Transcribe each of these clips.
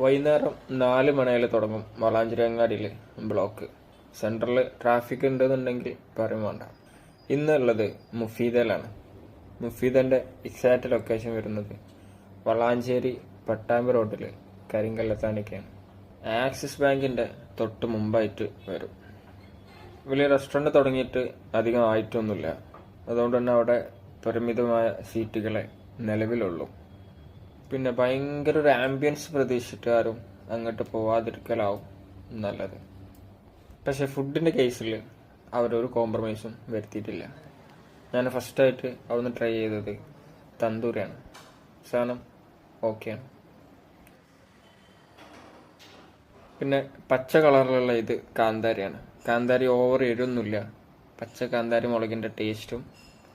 വൈകുന്നേരം 4 മണിയിൽ തുടങ്ങും വളാഞ്ചേരി അങ്ങാടിയിൽ ബ്ലോക്ക്. സെൻട്രൽ ട്രാഫിക് ഉണ്ടെന്നുണ്ടെങ്കിൽ പറയും വേണ്ട. ഇന്നുള്ളത് മുഫീദയിലാണ്. മുഫീദൻ്റെ എക്സാക്റ്റ് ലൊക്കേഷൻ വരുന്നത് വളാഞ്ചേരി പട്ടാമ്പി റോഡിൽ കരിങ്കല്ലത്താണിക്കാണ്. ആക്സിസ് ബാങ്കിൻ്റെ തൊട്ട് മുമ്പായിട്ട് വരും. വലിയ റെസ്റ്റോറൻറ്റ് തുടങ്ങിയിട്ട് അധികം ആയിട്ടൊന്നുമില്ല. അതുകൊണ്ട് തന്നെ അവിടെ പരിമിതമായ സീറ്റുകളെ നിലവിലുള്ളൂ. പിന്നെ ഭയങ്കര ഒരു ആംബിയൻസ് പ്രതീക്ഷിച്ചിട്ട് ആരും അങ്ങോട്ട് പോവാതിരിക്കലാവും നല്ലത്. പക്ഷെ ഫുഡിൻ്റെ കേസിൽ അവരൊരു കോംപ്രമൈസും വരുത്തിയിട്ടില്ല. ഞാൻ ഫസ്റ്റായിട്ട് അവിടുന്ന് ട്രൈ ചെയ്തത് തന്തൂരിയാണ്. സാധനം ഓക്കെയാണ്. പിന്നെ പച്ച കളറിലുള്ള ഇത് കാന്താരിയാണ്. കാന്താരി ഓവർ എരിവൊന്നുമില്ല. പച്ച കാന്താരി മുളകിൻ്റെ ടേസ്റ്റും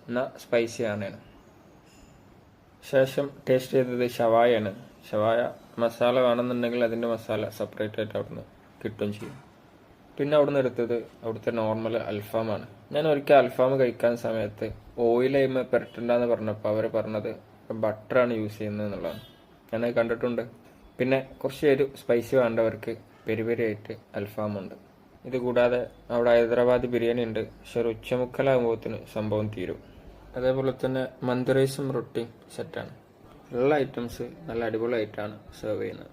എന്നാൽ സ്പൈസി ആണ്. ശേഷം ടേസ്റ്റ് ചെയ്തത് ഷവായാണ്. ഷവായ മസാല വേണമെന്നുണ്ടെങ്കിൽ അതിൻ്റെ മസാല സെപ്പറേറ്റ് ആയിട്ട് അവിടുന്ന് കിട്ടുകയും ചെയ്യും. പിന്നെ അവിടുന്ന് എടുത്തത് അവിടുത്തെ നോർമൽ അൽഫാമാണ്. ഞാൻ ഒരിക്കൽ അൽഫാം കഴിക്കാൻ സമയത്ത് ഓയിൽ പുരട്ടണ്ടെന്ന് പറഞ്ഞപ്പോൾ അവർ പറഞ്ഞത് ബട്ടറാണ് യൂസ് ചെയ്യുന്നത് എന്നുള്ളതാണ്. ഞാനത് കണ്ടിട്ടുണ്ട്. പിന്നെ കുറച്ച് സ്പൈസി വേണ്ടവർക്ക് പെരി പെരി ആയിട്ട് അൽഫാമുണ്ട്. ഇത് കൂടാതെ അവിടെ ഹൈദരാബാദ് ബിരിയാണി ഉണ്ട്. പക്ഷെ ഒരു ഉച്ചമുക്കലാകുമ്പോഴത്തിന് സംഭവം തീരും. അതേപോലെ തന്നെ മന്തി റൈസും റൊട്ടിയും സെറ്റാണ്. എല്ലാ ഐറ്റംസ് നല്ല അടിപൊളിയായിട്ടാണ് സെർവ് ചെയ്യുന്നത്.